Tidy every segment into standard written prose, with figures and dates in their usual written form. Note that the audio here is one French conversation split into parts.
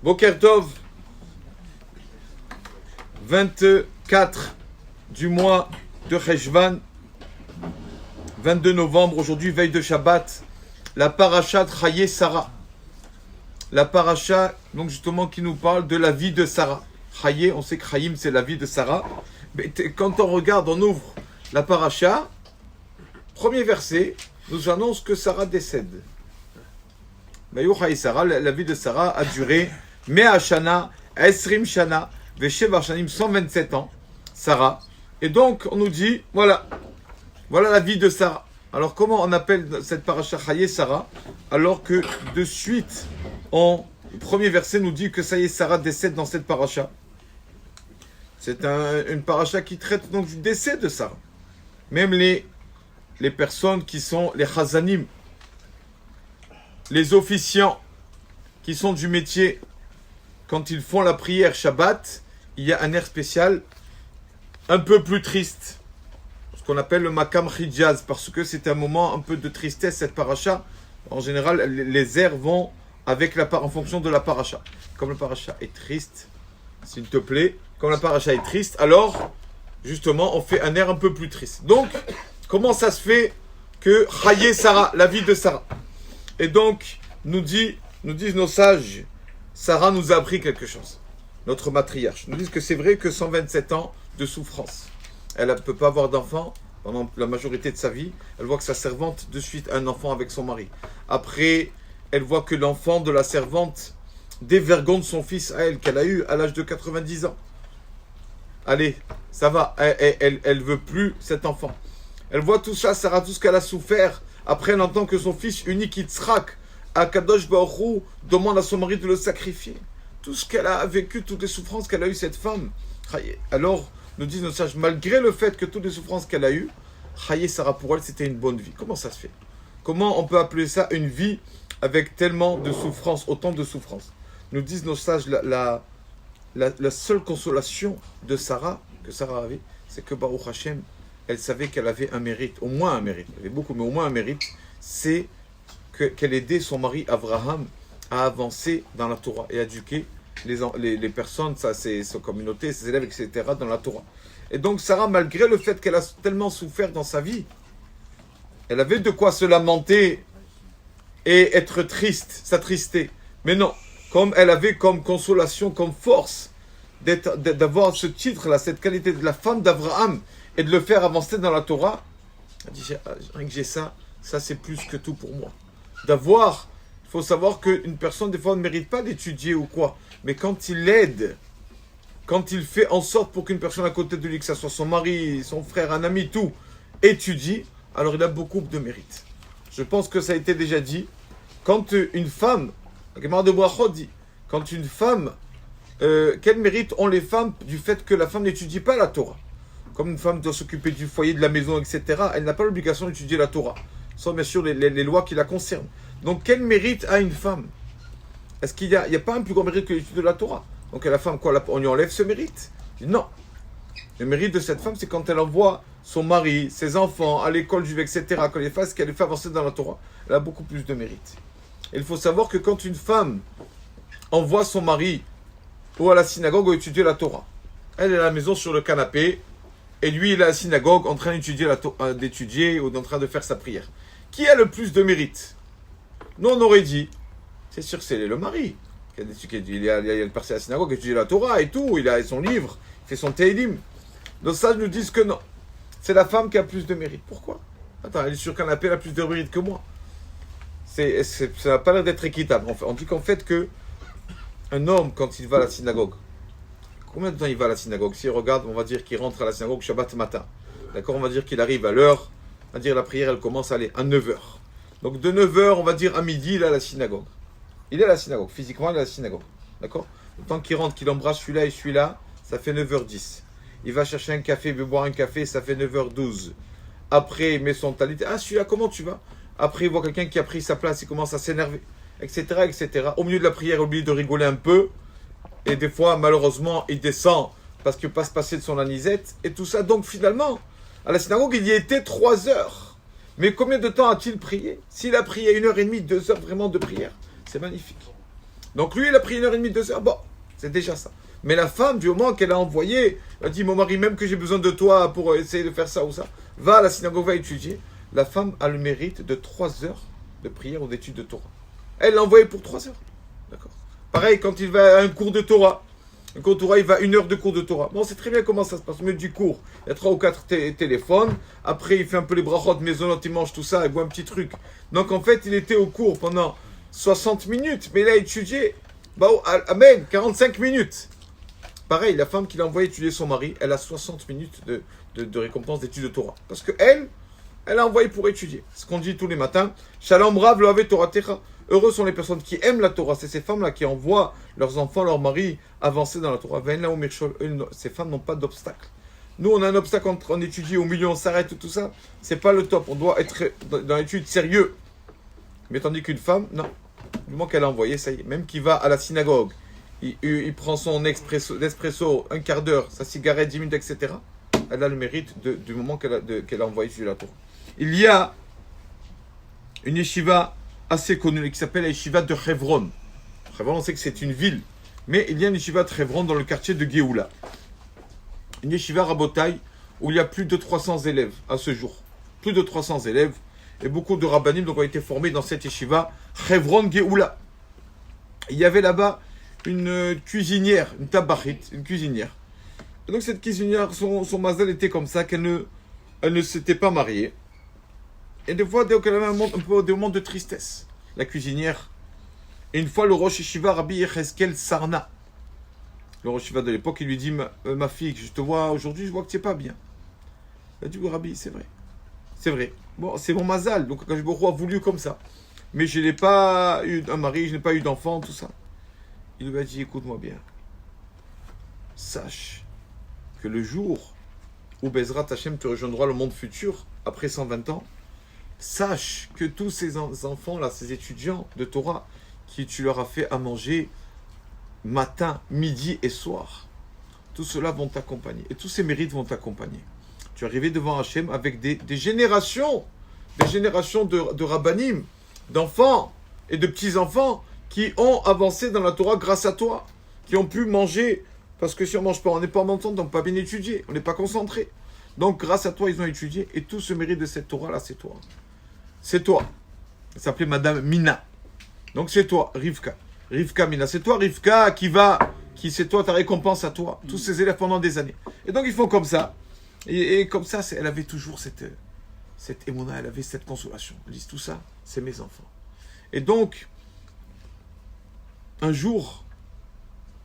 Boker Tov, 24 du mois de Cheshvan, 22 novembre, aujourd'hui, veille de Shabbat, la paracha de Chaye Sarah. La paracha, donc justement, qui nous parle de la vie de Sarah. Chaye, on sait que Chaim, c'est la vie de Sarah. Mais quand on regarde, on ouvre la paracha, premier verset, nous annonce que Sarah décède. Sarah, la vie de Sarah a duré Mea Shana, Esrim Shana, Veshev Shanim, 127 ans, Sarah. Et donc, on nous dit, voilà la vie de Sarah. Alors, comment on appelle cette paracha Chaye Sarah, alors que de suite, le premier verset nous dit que ça y est, Sarah décède dans cette paracha. C'est une paracha qui traite donc du décès de Sarah. Même les personnes qui sont les chazanim, les officiants qui sont du métier, quand ils font la prière Shabbat, il y a un air spécial un peu plus triste, ce qu'on appelle le makam hijaz, parce que c'est un moment un peu de tristesse, cette paracha. En général, les airs vont en fonction de la paracha. Comme la paracha est triste, s'il te plaît, comme la paracha est triste, alors, justement, on fait un air un peu plus triste. Donc, comment ça se fait que Chaye Sarah, la vie de Sarah? Et donc, nous disent nos sages, Sarah nous a appris quelque chose. Notre matriarche nous dit que c'est vrai que 127 ans de souffrance. Elle ne peut pas avoir d'enfant pendant la majorité de sa vie. Elle voit que sa servante, de suite, a un enfant avec son mari. Après, elle voit que l'enfant de la servante dévergonde son fils à elle, qu'elle a eu à l'âge de 90 ans. Allez, ça va, elle veut plus cet enfant. Elle voit tout ça, Sarah, tout ce qu'elle a souffert. Après, elle entend que son fils unique, Yitzhak, Akadosh Baruch Hu, demande à son mari de le sacrifier. Tout ce qu'elle a vécu, toutes les souffrances qu'elle a eues, cette femme. Alors, nous disent nos sages, malgré le fait que toutes les souffrances qu'elle a eues, Chaye Sarah, pour elle, c'était une bonne vie. Comment ça se fait? Comment on peut appeler ça une vie avec tellement de souffrances, autant de souffrances? Nous disent nos sages, la seule consolation de Sarah, que Sarah avait, c'est que Baruch Hashem, elle savait qu'elle avait un mérite, au moins un mérite, elle avait beaucoup, mais au moins un mérite, c'est qu'elle aidait son mari Abraham à avancer dans la Torah et à éduquer les personnes, ses communautés, ses élèves, etc., dans la Torah. Et donc Sarah, malgré le fait qu'elle a tellement souffert dans sa vie, elle avait de quoi se lamenter et être triste, s'attrister. Mais non, comme elle avait comme consolation, comme force d'avoir ce titre-là, cette qualité de la femme d'Abraham et de le faire avancer dans la Torah, elle dit, rien que j'ai ça c'est plus que tout pour moi. Il faut savoir qu'une personne, des fois, ne mérite pas d'étudier ou quoi, mais quand il aide, quand il fait en sorte pour qu'une personne à côté de lui, que ce soit son mari, son frère, un ami, tout, étudie, alors il a beaucoup de mérite. Je pense que ça a été déjà dit, quand une femme, la Gemara de Brachot dit, quand une femme, quel mérite ont les femmes du fait que la femme n'étudie pas la Torah? Comme une femme doit s'occuper du foyer, de la maison, etc., elle n'a pas l'obligation d'étudier la Torah, sans bien sûr les lois qui la concernent. Donc quel mérite a une femme? Est-ce qu'il n'y a pas un plus grand mérite que l'étude de la Torah? Donc à la femme, quoi, on lui enlève ce mérite? Non. Le mérite de cette femme, c'est quand elle envoie son mari, ses enfants à l'école juive, etc., qu'elle les fait avancer dans la Torah, elle a beaucoup plus de mérite. Et il faut savoir que quand une femme envoie son mari ou à la synagogue étudier la Torah, elle est à la maison sur le canapé, et lui, il est à la synagogue en train d'étudier ou en train de faire sa prière. Qui a le plus de mérite? Nous, on aurait dit, c'est sûr que c'est le mari. Il a passé à la synagogue, étudier la Torah et tout, il a son livre, il fait son Teilim. Nos sages nous disent que non. C'est la femme qui a plus de mérite. Pourquoi? Attends, elle est sur le canapé, elle a plus de mérite que moi. Ça n'a pas l'air d'être équitable. On dit qu'en fait que un homme, quand il va à la synagogue, combien de temps il va à la synagogue? Si regarde, on va dire qu'il rentre à la synagogue Shabbat matin. D'accord? On va dire qu'il arrive à l'heure. On va dire la prière, elle commence à à 9h. Donc de 9h, on va dire à midi, il est à la synagogue. Il est à la synagogue, physiquement, il est à la synagogue. D'accord? Le temps qu'il rentre, qu'il embrasse celui-là et celui-là, ça fait 9h10. Il va chercher un café, il veut boire un café, ça fait 9h12. Après, il met son talit. Ah, celui-là, comment tu vas? Après, il voit quelqu'un qui a pris sa place, il commence à s'énerver, etc., etc. Au milieu de la prière, il oublie de rigoler un peu. Et des fois, malheureusement, il descend parce qu'il ne peut pas se passer de son anisette. Et tout ça, donc finalement, à la synagogue, il y était 3 heures. Mais combien de temps a-t-il prié? S'il a prié 1h30, 2 heures vraiment de prière, c'est magnifique. Donc lui, il a pris 1h30, 2h. Bon, c'est déjà ça. Mais la femme, du moment qu'elle a envoyé, elle a dit, mon mari, même que j'ai besoin de toi pour essayer de faire ça ou ça, va à la synagogue, va étudier. La femme a le mérite de 3 heures de prière ou d'étude de Torah. Elle l'a envoyé pour 3 heures. D'accord. Pareil, quand il va à un cours de Torah. Un cours de Torah, il va 1 heure de cours de Torah. Bon, c'est très bien comment ça se passe. Mais du cours, il y a 3 ou 4 téléphones. Après, il fait un peu les brachot, maisonnotes, il mange tout ça, il boit un petit truc. Donc, en fait, il était au cours pendant 60 minutes. Mais il a étudié, bah, amen, 45 minutes. Pareil, la femme qui l'a envoyé étudier son mari, elle a 60 minutes de récompense d'étude de Torah. Parce que elle a envoyé pour étudier. Ce qu'on dit tous les matins. Shalom Rav lo ave Torah techa. Heureux sont les personnes qui aiment la Torah. C'est ces femmes-là qui envoient leurs enfants, leurs maris avancer dans la Torah. Ces femmes n'ont pas d'obstacle. Nous, on a un obstacle quand on étudie, au milieu on s'arrête, tout ça. C'est pas le top. On doit être dans l'étude sérieux. Mais tandis qu'une femme, non. Du moment qu'elle a envoyé, ça y est. Même qui va à la synagogue, il prend son espresso, un quart d'heure, sa cigarette, 10 minutes, etc. Elle a le mérite du moment qu'elle a envoyé sur la Torah. Il y a une yeshiva assez connue qui s'appelle la yeshiva de Hebron. Hebron, on sait que c'est une ville, mais il y a une yeshiva de Hebron dans le quartier de Géoula. Une yeshiva rabotaille où il y a plus de 300 élèves à ce jour. Plus de 300 élèves et beaucoup de rabbanim donc, ont été formés dans cette yeshiva Hebron Géoula. Il y avait là-bas une cuisinière, une tabachite, une cuisinière. Et donc cette cuisinière, son mazal était comme ça, elle ne s'était pas mariée. Et des fois, elle avait un peu des moments de tristesse, la cuisinière. Et une fois, le Rosh Yeshiva, Rabbi Yecheskel Sarna, le Rosh Yeshiva de l'époque, il lui dit, ma fille, je te vois aujourd'hui, je vois que tu n'es pas bien. Elle dit, oui, Rabbi, c'est vrai. C'est vrai. Bon, c'est mon mazal, donc quand je me a voulu comme ça. Mais je n'ai pas eu un mari, je n'ai pas eu d'enfant, tout ça. Il lui a dit, écoute-moi bien. Sache que le jour où Bezrat Hashem te rejoindra le monde futur, après 120 ans, sache que tous ces enfants-là, ces étudiants de Torah, qui tu leur as fait à manger matin, midi et soir, tout cela vont t'accompagner. Et tous ces mérites vont t'accompagner. Tu es arrivé devant Hashem avec des générations de rabbanim, d'enfants et de petits-enfants qui ont avancé dans la Torah grâce à toi, qui ont pu manger, parce que si on ne mange pas, on n'est pas en même temps, donc pas bien étudié, on n'est pas concentré. Donc grâce à toi, ils ont étudié, et tout ce mérite de cette Torah-là, c'est toi. C'est toi. Elle s'appelait Madame Mina. Donc c'est toi, Rivka. Rivka Mina. C'est toi, Rivka, c'est toi, ta récompense à toi. Tous ces élèves pendant des années. Et donc ils font comme ça. Et comme ça, elle avait toujours cette émona, elle avait cette consolation. Ils disent tout ça, c'est mes enfants. Et donc, un jour,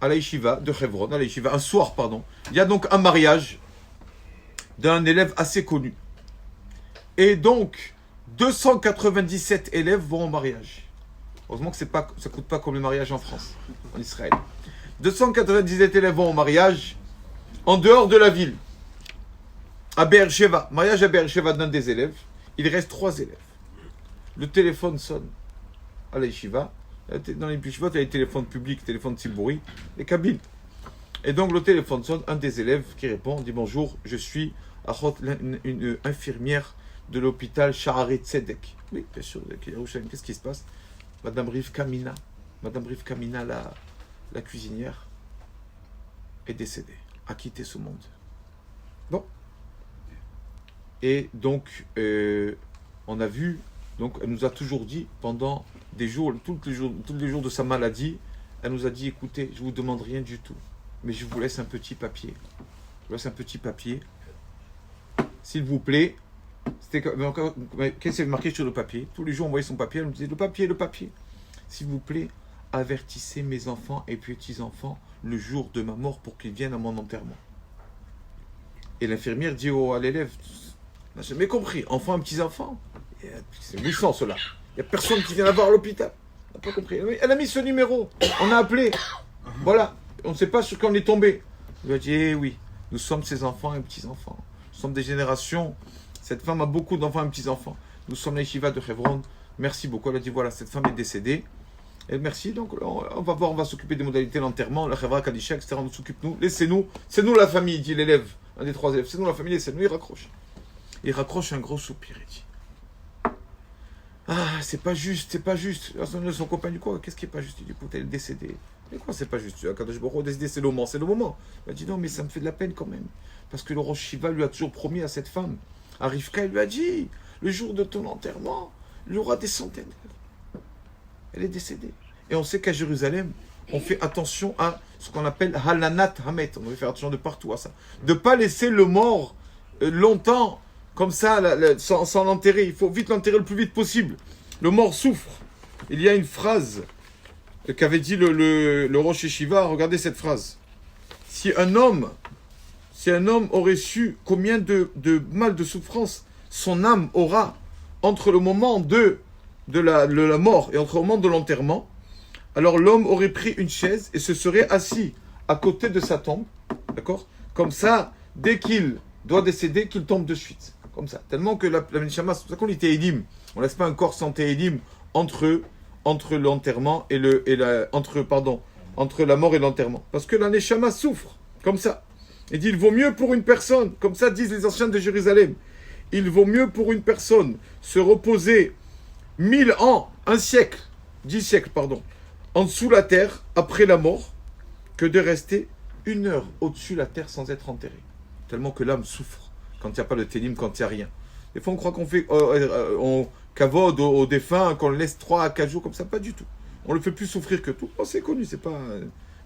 à la yeshiva de Hebron, un soir, il y a donc un mariage d'un élève assez connu. Et donc, 297 élèves vont au mariage. Heureusement que ça ne coûte pas comme le mariage en France, en Israël. 297 élèves vont au mariage en dehors de la ville. À Be'er-Sheva, mariage à Be'er-Sheva d'un des élèves. Il reste 3 élèves. Le téléphone sonne à la yeshiva. Dans les yeshivot, il y a les téléphones publics, téléphones tsibouri, les cabines. Et donc le téléphone sonne, un des élèves qui répond, dit bonjour, je suis une infirmière de l'hôpital Sha'arei Tzedek. Oui, bien sûr, qu'est-ce qui se passe? Madame Rivka Mina, la cuisinière, est décédée, a quitté ce monde. Bon. Et donc, on a vu, donc elle nous a toujours dit, pendant des jours, tous les jours de sa maladie, elle nous a dit, écoutez, je ne vous demande rien du tout, mais je vous laisse un petit papier. Je vous laisse un petit papier. S'il vous plaît, qu'est-ce qui est marqué sur le papier? Tous les jours, on voyait son papier, elle nous disait, le papier. S'il vous plaît, avertissez mes enfants et petits-enfants le jour de ma mort pour qu'ils viennent à mon enterrement. Et l'infirmière dit à l'élève, on n'a jamais compris, enfants et petits-enfants, c'est méchant cela. Il n'y a personne qui vient la voir à l'hôpital. On n'a pas compris. Elle a mis ce numéro, on a appelé. Voilà, on ne sait pas sur quoi on est tombé. Il a dit, eh oui, nous sommes ses enfants et petits-enfants. Nous sommes des générations. Cette femme a beaucoup d'enfants et petits-enfants. Nous sommes la yeshiva de Hebron. Merci beaucoup. Elle a dit, voilà, cette femme est décédée. Et merci, donc on va voir, on va s'occuper des modalités de l'enterrement, la Chevra Kadisha, etc. On s'occupe, nous. Laissez-nous, c'est nous la famille, dit l'élève, un des 3 élèves. C'est nous la famille, laissez-nous. Il raccroche un gros soupir, il dit. Ah, c'est pas juste, c'est pas juste. Son copain dit quoi? Qu'est-ce qui est pas juste? Il dit, écoute, elle est décédée. Mais quoi, c'est pas juste? Kadosh Baruch Hu décédé, c'est le moment, c'est le moment. Il a dit, non, mais ça me fait de la peine quand même. Parce que le Rosh Shiva lui a toujours promis à cette femme. À Rivka, il lui a dit, le jour de ton enterrement, il y aura des centaines. Elle est décédée. Et on sait qu'à Jérusalem, on fait attention à ce qu'on appelle Halanat Hamet. On doit faire attention de partout à ça. De ne pas laisser le mort longtemps, comme ça, sans l'enterrer. Il faut vite l'enterrer le plus vite possible. Le mort souffre. Il y a une phrase qu'avait dit le Rosh Yeshiva. Regardez cette phrase. Si un homme aurait su combien de mal, de souffrance son âme aura entre le moment de la mort et entre le moment de l'enterrement, alors l'homme aurait pris une chaise et se serait assis à côté de sa tombe, d'accord? Comme ça, dès qu'il doit décéder, qu'il tombe de suite. Comme ça. Tellement que la Neshama, c'est pour ça qu'on dit Tehilim. On ne laisse pas un corps sans Tehilim entre l'enterrement et entre la mort et l'enterrement. Parce que la Neshama souffre, comme ça. Il dit, il vaut mieux pour une personne, comme ça disent les anciens de Jérusalem, il vaut mieux pour une personne se reposer 1000 ans, 10 siècles, en dessous la terre, après la mort, que de rester 1 heure au-dessus de la terre sans être enterré. Tellement que l'âme souffre quand il n'y a pas de télim, quand il n'y a rien. Des fois, on croit qu'on fait, on cavode aux défunts, qu'on le laisse 3 à 4 jours comme ça, pas du tout. On le fait plus souffrir que tout. Oh, c'est connu, c'est pas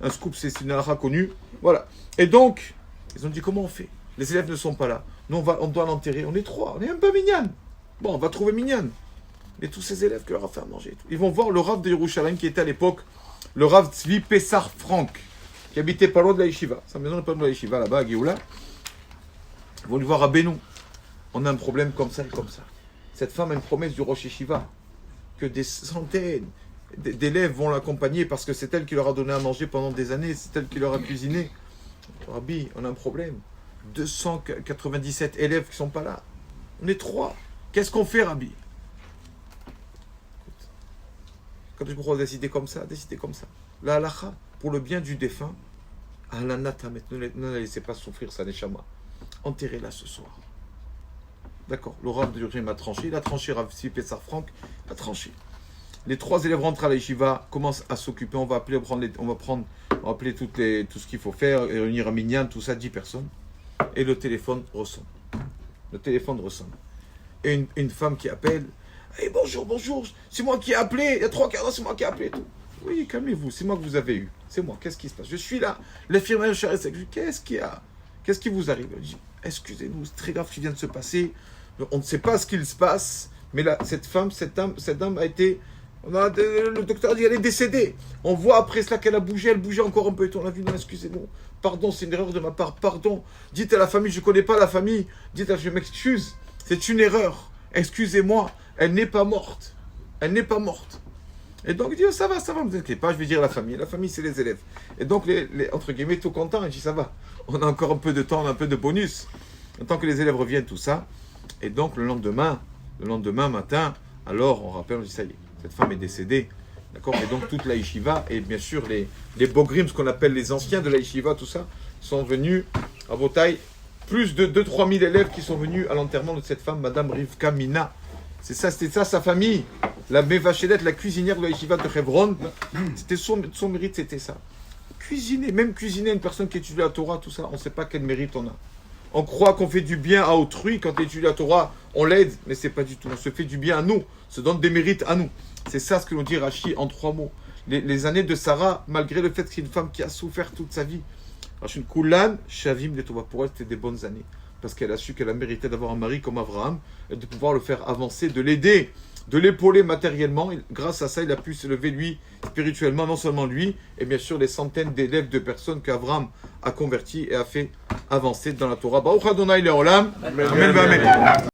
un scoop, c'est une halakha connue. Voilà. Et donc, ils ont dit, comment on fait? Les élèves ne sont pas là. Nous, on doit l'enterrer. On est 3, on est un peu mignonne. Bon, on va trouver mignonne. Et tous ces élèves que leur a fait à manger et tout. Ils vont voir le Rav de Yerushalayim qui était à l'époque le Rav Tzvi Pessar Frank, qui habitait pas loin de la Yeshiva. Sa maison n'est pas loin de la Yeshiva, là-bas, à Géoula. Ils vont lui voir à Bénou. On a un problème comme ça et comme ça. Cette femme a une promesse du Rosh Yeshiva que des centaines d'élèves vont l'accompagner parce que c'est elle qui leur a donné à manger pendant des années, c'est elle qui leur a cuisiné. Rabbi, on a un problème. 297 élèves qui ne sont pas là. On est 3. Qu'est-ce qu'on fait, Rabbi? Quand je crois décider comme ça, La halakha, pour le bien du défunt, ne la laissez pas souffrir sa neshama. Enterrez-la ce soir. D'accord, le Rav de Yerushalayim a tranché, il a tranché, Rav Tzvi Pessar Frank a tranché. Les 3 élèves rentrent à la yeshiva, commencent à s'occuper, on va appeler tout ce qu'il faut faire, et réunir un minyan, tout ça, 10 personnes. Et le téléphone ressonne. Et une femme qui appelle, hey, bonjour, c'est moi qui ai appelé, il y a 3 quarts d'heure, c'est moi qui ai appelé. Tout. Oui, calmez-vous, c'est moi que vous avez eu. C'est moi, qu'est-ce qui se passe? Je suis là, l'infirmière chez RSX, qu'est-ce qu'il y a? Qu'est-ce qui vous arrive? Je dis, excusez-nous, c'est très grave ce qui vient de se passer. On ne sait pas ce qu'il se passe, mais là, cette dame a été... le docteur a dit qu'elle est décédée. On voit après cela qu'elle a bougé, elle bougeait encore un peu. Et on a vu, non, excusez-nous. Pardon, c'est une erreur de ma part. Pardon. Dites à la famille, je ne connais pas la famille. Je m'excuse. C'est une erreur. Excusez-moi. Elle n'est pas morte. Et donc, il dit, oh, ça va, ne vous inquiétez pas, je vais dire la famille. La famille, c'est les élèves. Et donc, les entre guillemets, tout contents, il dit, ça va. On a encore un peu de temps, on a un peu de bonus. En tant que les élèves reviennent, tout ça. Et donc, le lendemain matin, alors, on rappelle, on dit, ça y est, cette femme est décédée. D'accord? Et donc, toute la yeshiva, et bien sûr, les bogrim, ce qu'on appelle les anciens de la yeshiva, tout ça, sont venus à Botaï. Plus de 2-3 000 élèves qui sont venus à l'enterrement de cette femme, Madame Rivka Mina. C'était ça sa famille. La Mevachelet, la cuisinière de la yeshiva de Hebron, c'était son mérite, c'était ça. Même cuisiner une personne qui étudie la Torah, tout ça, on ne sait pas quel mérite on a. On croit qu'on fait du bien à autrui, quand on étudie la Torah, on l'aide, mais c'est pas du tout. On se fait du bien à nous, on se donne des mérites à nous. C'est ça ce que l'on dit Rashi en 3 mots. Les années de Sarah, malgré le fait que c'est une femme qui a souffert toute sa vie, Rashi Kulan, Shavim de Tova, pour elle c'était des bonnes années. Parce qu'elle a su qu'elle a mérité d'avoir un mari comme Abraham, et de pouvoir le faire avancer, de l'aider, de l'épauler matériellement. Et grâce à ça, il a pu s'élever lui, spirituellement, non seulement lui, et bien sûr les centaines d'élèves de personnes qu'Abraham a convertis et a fait avancer dans la Torah. Baruch Adonai Leolam. Amen.